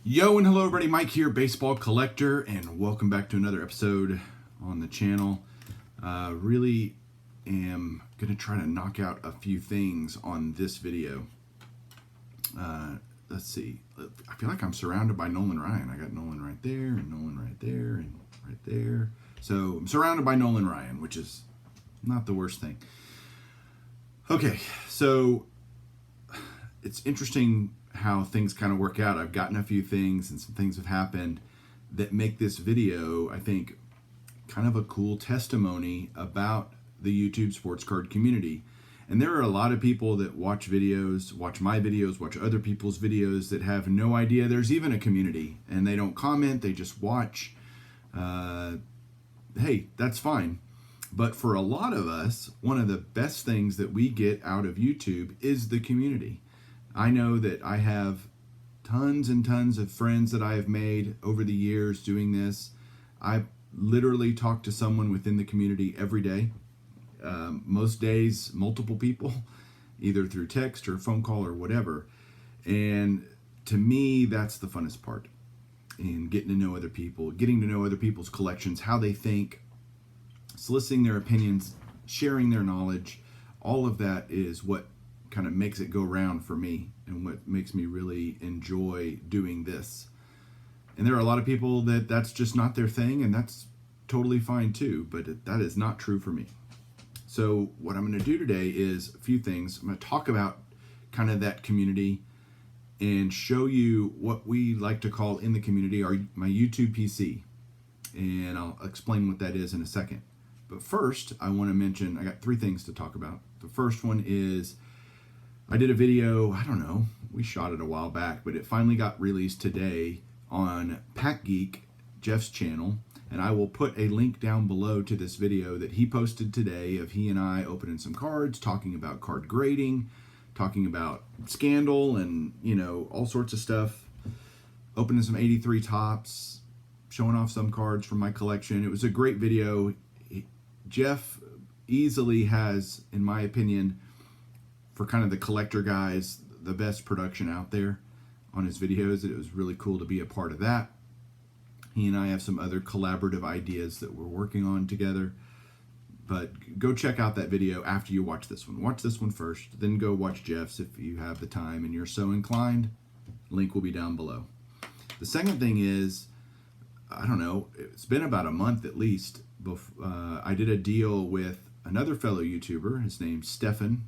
Yo and hello everybody, Mike here, baseball collector, and welcome back to another episode on the channel. Really am going to try to knock out a few things on this video. Let's see, I feel like I'm surrounded by Nolan Ryan. I got Nolan right there, and Nolan right there, and right there. So I'm surrounded by Nolan Ryan, which is not the worst thing. Okay, so it's interesting how things kind of work out. I've gotten a few things and some things have happened that make this video, I think, kind of a cool testimony about the YouTube sports card community. And there are a lot of people that watch videos, watch my videos, watch other people's videos that have no idea there's even a community, and they don't comment, they just watch. Hey, that's fine. But for a lot of us, one of the best things that we get out of YouTube is the community. I know that I have tons and tons of friends that I have made over the years doing this. I literally talk to someone within the community every day. Most days, multiple people, either through text or phone call or whatever. And to me, that's the funnest part in getting to know other people, getting to know other people's collections, how they think, soliciting their opinions, sharing their knowledge. All of that is what kind of makes it go round for me and what makes me really enjoy doing this. And there are a lot of people that that's just not their thing, and that's totally fine too, but that is not true for me. So what I'm going to do today is a few things. I'm going to talk about kind of that community and show you what we like to call in the community my YouTube PC, and I'll explain what that is in a second. But first, I want to mention, I got three things to talk about. The first one is I did a video, I don't know, we shot it a while back, but it finally got released today on Pack Geek, Jeff's channel, and I will put a link down below to this video that he posted today of he and I opening some cards, talking about card grading, talking about Scandal and, all sorts of stuff, opening some 83 tops, showing off some cards from my collection. It was a great video. Jeff easily has, in my opinion, for kind of the collector guys, the best production out there on his videos. It was really cool to be a part of that. He and I have some other collaborative ideas that we're working on together. But go check out that video after you watch this one. Watch this one first, then go watch Jeff's if you have the time and you're so inclined. Link will be down below. The second thing is, I don't know, it's been about a month at least. I did a deal with another fellow YouTuber. His name's Stefan.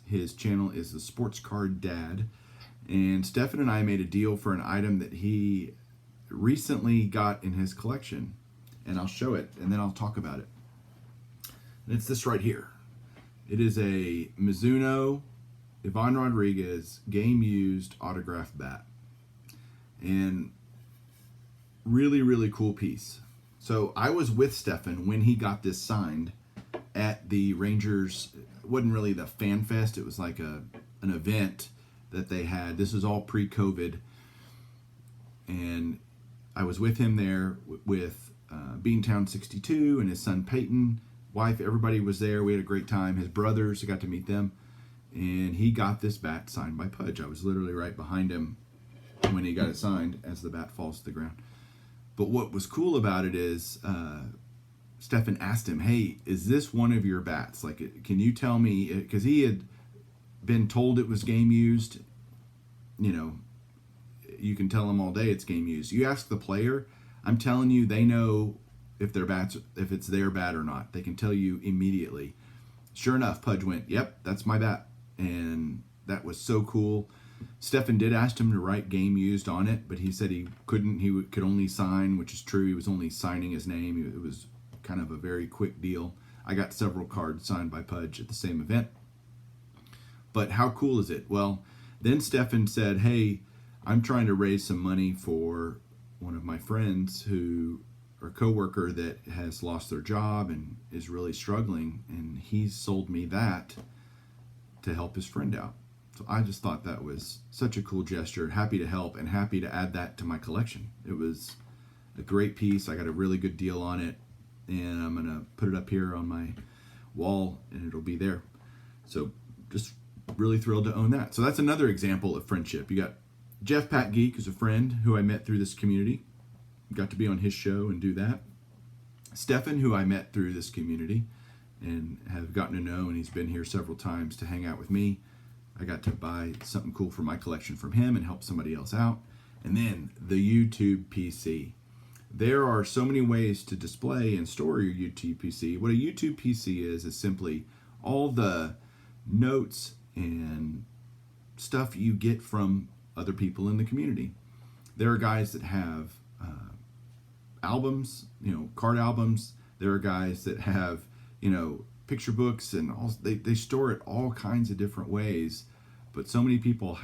His channel is the Sports Card Dad. And Stefan and I made a deal for an item that he recently got in his collection. And I'll show it, and then I'll talk about it. And it's this right here. It is a Mizuno Ivan Rodriguez game-used autograph bat. And really, really cool piece. So I was with Stefan when he got this signed at the Rangers. It wasn't really the Fan Fest. It was like an event that they had. This is all pre-COVID. And I was with him there with Beantown 62 and his son Peyton, wife. Everybody was there. We had a great time. His brothers, I got to meet them. And he got this bat signed by Pudge. I was literally right behind him when he got it signed as the bat falls to the ground. But what was cool about it is Stefan asked him, hey, is this one of your bats? Like, can you tell me? Because he had been told it was game used. You can tell them all day it's game used. You ask the player, I'm telling you, they know if it's their bat or not. They can tell you immediately. Sure enough, Pudge went, yep, that's my bat. And that was so cool. Stefan did ask him to write game used on it, but he said he couldn't. He could only sign, which is true. He was only signing his name. It was kind of a very quick deal. I got several cards signed by Pudge at the same event. But how cool is it? Well, then Stefan said, hey, I'm trying to raise some money for one of my friends or coworker that has lost their job and is really struggling, and he sold me that to help his friend out. So I just thought that was such a cool gesture. Happy to help and happy to add that to my collection. It was a great piece. I got a really good deal on it, and I'm going to put it up here on my wall, and it'll be there. So just really thrilled to own that. So that's another example of friendship. You got Jeff Pat Geek is a friend who I met through this community. Got to be on his show and do that. Stefan, who I met through this community and have gotten to know, and he's been here several times to hang out with me. I got to buy something cool for my collection from him and help somebody else out. And then the YouTube PC. There are so many ways to display and store your YouTube PC. What a YouTube PC is simply all the notes and stuff you get from other people in the community. There are guys that have albums, card albums. There are guys that have, picture books, and all, they store it all kinds of different ways. But so many people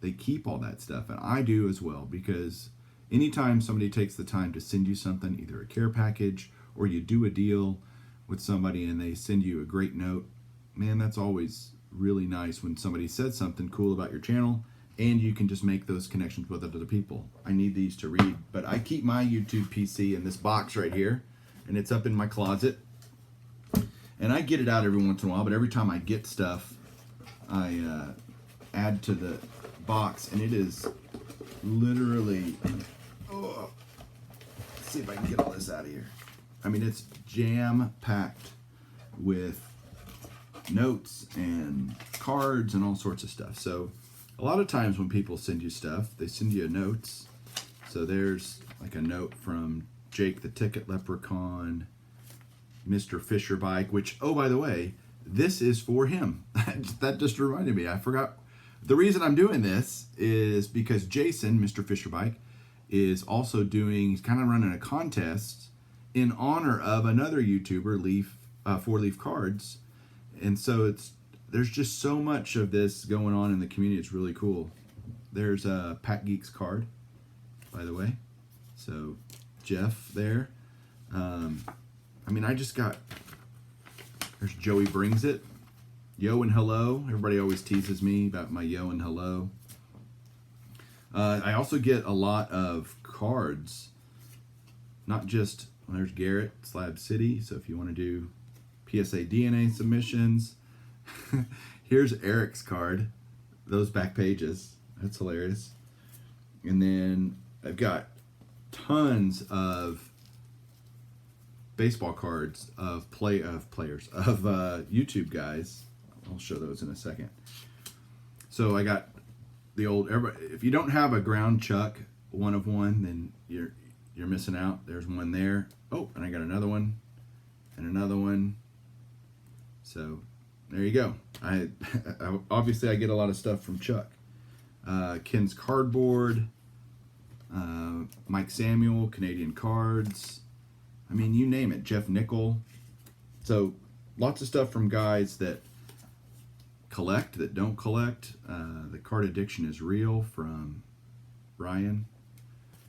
they keep all that stuff, and I do as well, because anytime somebody takes the time to send you something, either a care package or you do a deal with somebody and they send you a great note, man, that's always really nice when somebody says something cool about your channel and you can just make those connections with other people. I need these to read, but I keep my YouTube PC in this box right here, and it's up in my closet. And I get it out every once in a while, but every time I get stuff, I add to the box, and it is literally, let's see if I can get all this out of here. I mean, it's jam-packed with notes and cards and all sorts of stuff. So a lot of times when people send you stuff, they send you notes. So there's like a note from Jake the Ticket Leprechaun, Mr. Fisher Bike, which, oh, by the way, this is for him. That just reminded me. I forgot. The reason I'm doing this is because Jason, Mr. Fisher Bike, is also he's kind of running a contest in honor of another YouTuber, Four Leaf Cards. And so there's just so much of this going on in the community. It's really cool. There's a Pat Geeks card, by the way. So Jeff there. There's Joey Brings It. Yo and hello. Everybody always teases me about my yo and hello. I also get a lot of cards. Not just, there's Garrett, Slab City. So if you want to do PSA DNA submissions. Here's Eric's card. Those back pages. That's hilarious. And then I've got tons of baseball cards of YouTube guys. I'll show those in a second. So I got the old, if you don't have a ground chuck 1 of 1, then you're missing out. There's one there. Oh, and I got another one and another one. So there you go. I obviously I get a lot of stuff from Chuck. Ken's Cardboard, Mike Samuel, Canadian Cards. I mean, you name it. Jeff Nickel. So lots of stuff from guys that collect, that don't collect. The Card Addiction is Real from Ryan.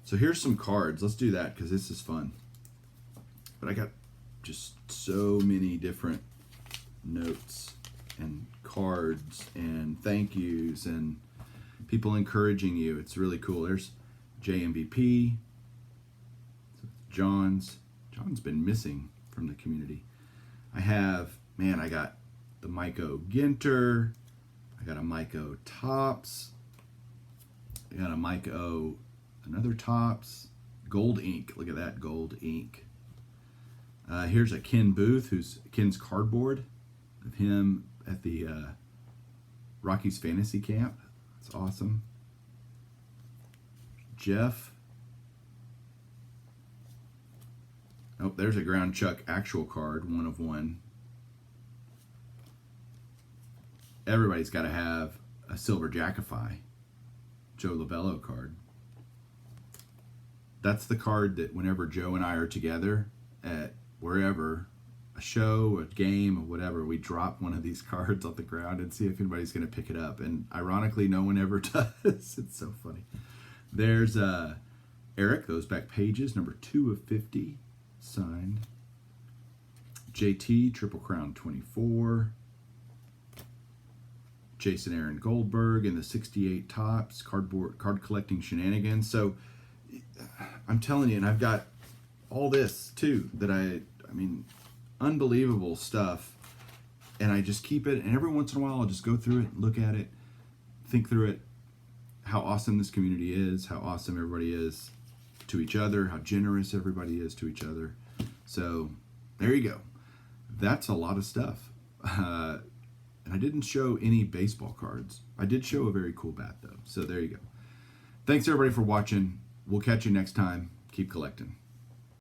So here's some cards. Let's do that because this is fun. But I got just so many different notes and cards and thank yous and people encouraging you. It's really cool. There's JMVP. John's been missing from the community. I got the Myco Ginter. I got a Myco Tops. I got a Myco, another Tops. Gold Ink. Look at that, gold ink. Here's a Ken Booth, who's Ken's Cardboard of him at the Rockies Fantasy Camp. That's awesome. Jeff. Oh, there's a Ground Chuck actual card, 1 of 1. Everybody's got to have a Silver Jackify Joe Lovello card. That's the card that whenever Joe and I are together at wherever, a show, a game, or whatever, we drop one of these cards on the ground and see if anybody's going to pick it up. And ironically, no one ever does. It's so funny. There's Eric, those back pages, number 2 of 50, signed. JT, Triple Crown 24. Jason Aaron Goldberg in the 68 Tops, card collecting shenanigans. So I'm telling you, and I've got all this too, that I mean, unbelievable stuff. And I just keep it, and every once in a while I'll just go through it, look at it, think through it. how awesome this community is, how awesome everybody is to each other, how generous everybody is to each other. So there you go. That's a lot of stuff. And I didn't show any baseball cards. I did show a very cool bat though. So there you go. Thanks everybody for watching. We'll catch you next time. Keep collecting.